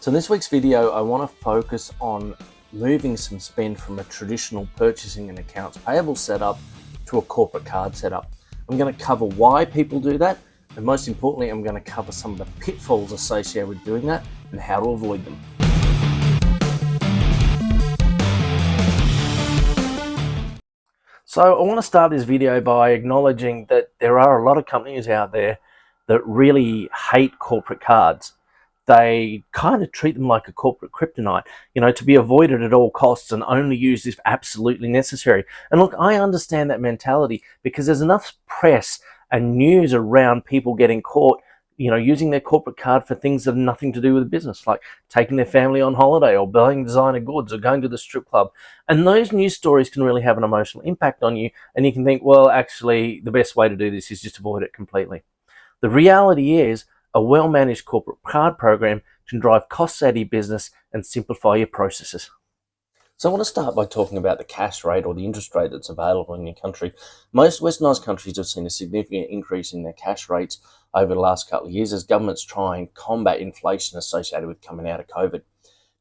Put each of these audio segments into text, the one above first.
So in this week's video, I want to focus on moving some spend from a traditional purchasing and accounts payable setup to a corporate card setup. I'm going to cover why people do that, and most importantly, I'm going to cover some of the pitfalls associated with doing that and how to avoid them. So I want to start this video by acknowledging that there are a lot of companies out there that really hate corporate cards. They kind of treat them like a corporate kryptonite, to be avoided at all costs and only used if absolutely necessary. And look, I understand that mentality because there's enough press and news around people getting caught, using their corporate card for things that have nothing to do with the business, like taking their family on holiday or buying designer goods or going to the strip club. And those news stories can really have an emotional impact on you. And you can think, well, actually, the best way to do this is just avoid it completely. The reality is, a well-managed corporate card program can drive costs out of your business and simplify your processes. So I want to start by talking about the cash rate or the interest rate that's available in your country. Most westernized countries have seen a significant increase in their cash rates over the last couple of years as governments try and combat inflation associated with coming out of COVID.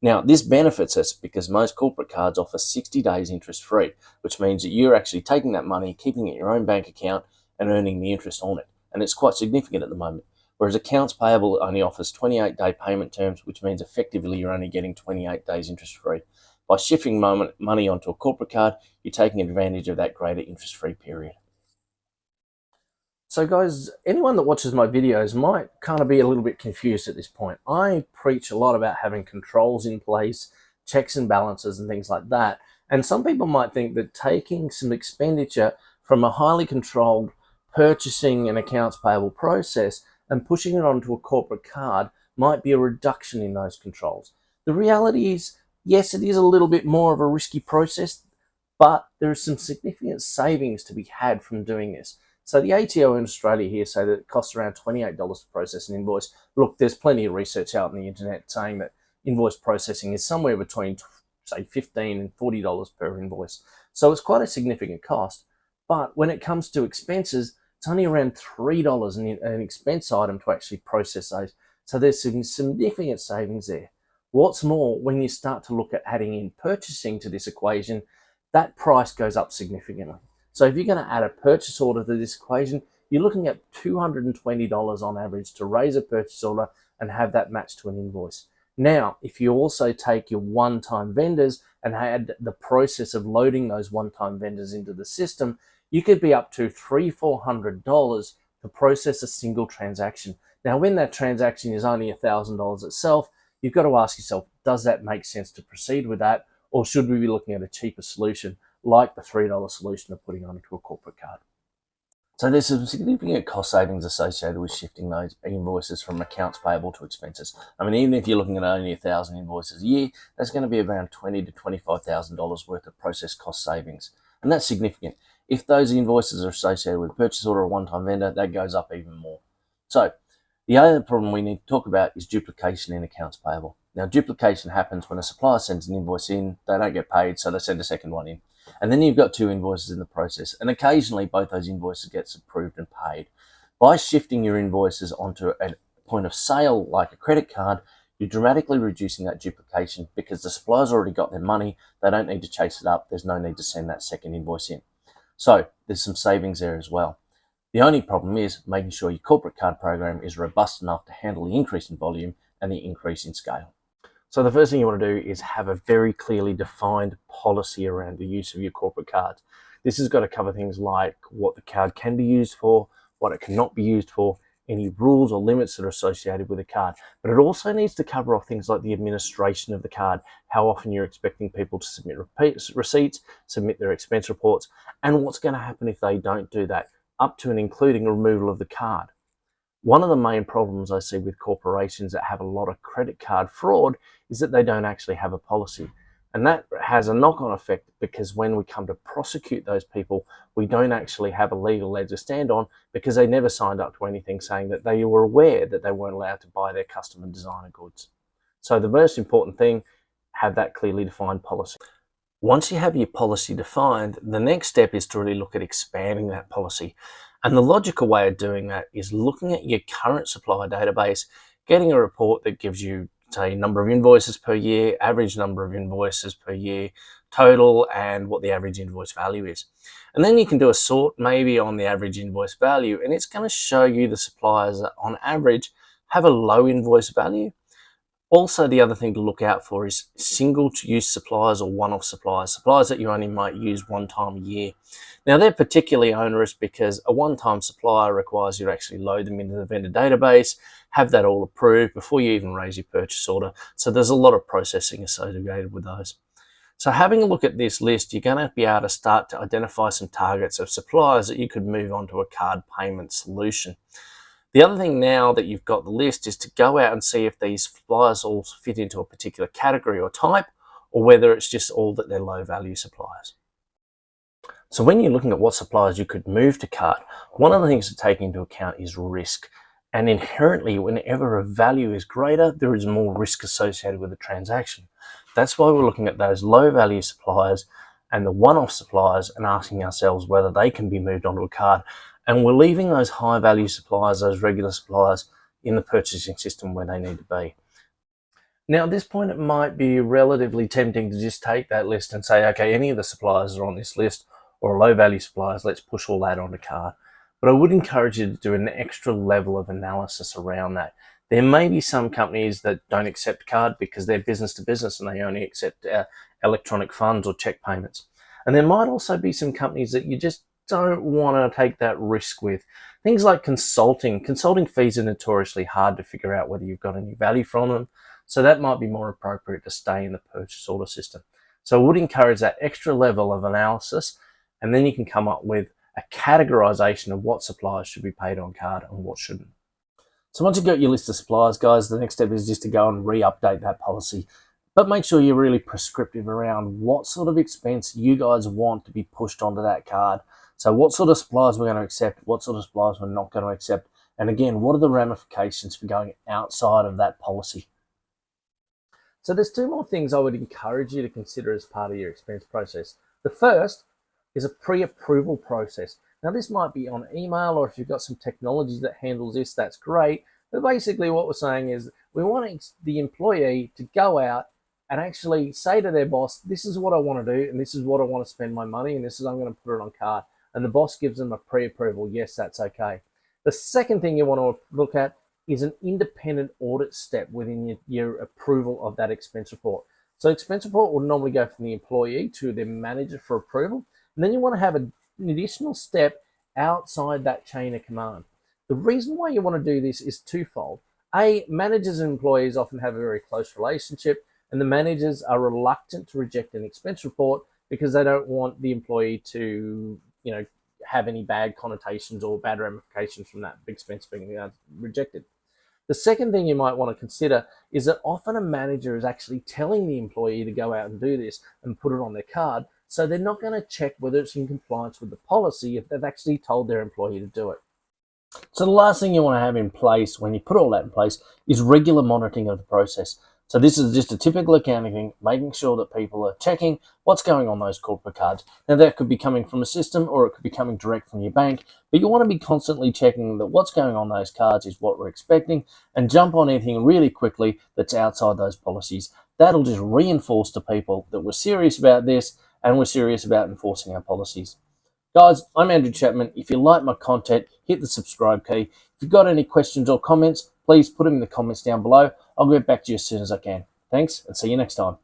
Now, this benefits us because most corporate cards offer 60 days interest-free, which means that you're actually taking that money, keeping it in your own bank account and earning the interest on it. And it's quite significant at the moment. Whereas accounts payable only offers 28-day payment terms, which means effectively you're only getting 28 days interest-free. By shifting money onto a corporate card, you're taking advantage of that greater interest-free period. So guys, anyone that watches my videos might kind of be a little bit confused at this point. I preach a lot about having controls in place, checks and balances and things like that. And some people might think that taking some expenditure from a highly controlled purchasing and accounts payable process and pushing it onto a corporate card might be a reduction in those controls. The reality is, yes, it is a little bit more of a risky process, but there is some significant savings to be had from doing this. So the ATO in Australia here say that it costs around $28 to process an invoice. Look, there's plenty of research out on the internet saying that invoice processing is somewhere between, say, $15 and $40 per invoice. So it's quite a significant cost. But when it comes to expenses, it's only around $3 in an expense item to actually process those. So there's some significant savings there. What's more, when you start to look at adding in purchasing to this equation, that price goes up significantly. So if you're going to add a purchase order to this equation, you're looking at $220 on average to raise a purchase order and have that matched to an invoice. Now, if you also take your one-time vendors and add the process of loading those one-time vendors into the system, you could be up to $300-400 to process a single transaction. Now, when that transaction is only $1,000 itself, you've got to ask yourself, does that make sense to proceed with that? Or should we be looking at a cheaper solution like the $3 solution of putting onto a corporate card? So there's some significant cost savings associated with shifting those invoices from accounts payable to expenses. I mean, even if you're looking at only 1,000 invoices a year, that's going to be around $20,000 to $25,000 worth of process cost savings. And that's significant. If those invoices are associated with a purchase order or a one-time vendor, that goes up even more. So the other problem we need to talk about is duplication in accounts payable. Now, duplication happens when a supplier sends an invoice in, they don't get paid, so they send a second one in. And then you've got two invoices in the process, and occasionally both those invoices get approved and paid. By shifting your invoices onto a point of sale like a credit card, you're dramatically reducing that duplication because the supplier's already got their money, they don't need to chase it up, there's no need to send that second invoice in. So there's some savings there as well. The only problem is making sure your corporate card program is robust enough to handle the increase in volume and the increase in scale. So the first thing you want to do is have a very clearly defined policy around the use of your corporate cards. This has got to cover things like what the card can be used for, what it cannot be used for, any rules or limits that are associated with the card. But it also needs to cover off things like the administration of the card, how often you're expecting people to submit receipts, submit their expense reports, and what's going to happen if they don't do that, up to and including removal of the card. One of the main problems I see with corporations that have a lot of credit card fraud is that they don't actually have a policy. And that has a knock-on effect because when we come to prosecute those people, we don't actually have a legal leg to stand on because they never signed up to anything saying that they were aware that they weren't allowed to buy their custom and designer goods. So the most important thing, have that clearly defined policy. Once you have your policy defined, the next step is to really look at expanding that policy. And the logical way of doing that is looking at your current supplier database, getting a report that gives you say number of invoices per year, average number of invoices per year, total, and what the average invoice value is. And then you can do a sort maybe on the average invoice value, and it's going to show you the suppliers that on average have a low invoice value. Also, the other thing to look out for is single-use suppliers or one-off suppliers, suppliers that you only might use one time a year. Now, they're particularly onerous because a one-time supplier requires you to actually load them into the vendor database, have that all approved before you even raise your purchase order. So there's a lot of processing associated with those. So having a look at this list, you're going to be able to start to identify some targets of suppliers that you could move on to a card payment solution. The other thing now that you've got the list is to go out and see if these suppliers all fit into a particular category or type, or whether it's just all that they're low value suppliers. So when you're looking at what suppliers you could move to card, one of the things to take into account is risk. And inherently, whenever a value is greater, there is more risk associated with the transaction. That's why we're looking at those low value suppliers and the one-off suppliers and asking ourselves whether they can be moved onto a card. And we're leaving those high value suppliers, those regular suppliers, in the purchasing system where they need to be. Now, at this point, it might be relatively tempting to just take that list and say, okay, any of the suppliers are on this list or low value suppliers, let's push all that onto card. But I would encourage you to do an extra level of analysis around that. There may be some companies that don't accept card because they're business to business and they only accept electronic funds or check payments. And there might also be some companies that you just don't want to take that risk with. Things like consulting. Consulting fees are notoriously hard to figure out whether you've got any value from them. So that might be more appropriate to stay in the purchase order system. So I would encourage that extra level of analysis, and then you can come up with a categorization of what suppliers should be paid on card and what shouldn't. So once you've got your list of suppliers, guys, the next step is just to go and re-update that policy. But make sure you're really prescriptive around what sort of expense you guys want to be pushed onto that card. So what sort of suppliers we're going to accept, what sort of suppliers we're not going to accept, and again, what are the ramifications for going outside of that policy? So there's two more things I would encourage you to consider as part of your expense process. The first is a pre-approval process. Now this might be on email, or if you've got some technology that handles this, that's great. But basically what we're saying is we want the employee to go out and actually say to their boss, this is what I want to do, and this is what I want to spend my money, and this is I'm going to put it on card. And the boss gives them a pre-approval, yes, that's okay. The second thing you want to look at is an independent audit step within your approval of that expense report. So expense report will normally go from the employee to their manager for approval. And then you want to have an additional step outside that chain of command. The reason why you want to do this is twofold. A, managers and employees often have a very close relationship, and the managers are reluctant to reject an expense report because they don't want the employee to, have any bad connotations or bad ramifications from that expense being rejected. The second thing you might want to consider is that often a manager is actually telling the employee to go out and do this and put it on their card, so they're not going to check whether it's in compliance with the policy if they've actually told their employee to do it. So the last thing you want to have in place when you put all that in place is regular monitoring of the process. So this is just a typical accounting thing, making sure that people are checking what's going on those corporate cards. Now that could be coming from a system or it could be coming direct from your bank, but you want to be constantly checking that what's going on those cards is what we're expecting and jump on anything really quickly that's outside those policies. That'll just reinforce to people that we're serious about this and we're serious about enforcing our policies. Guys, I'm Andrew Chapman. If you like my content, hit the subscribe key. If you've got any questions or comments, please put them in the comments down below. I'll get back to you as soon as I can. Thanks, and see you next time.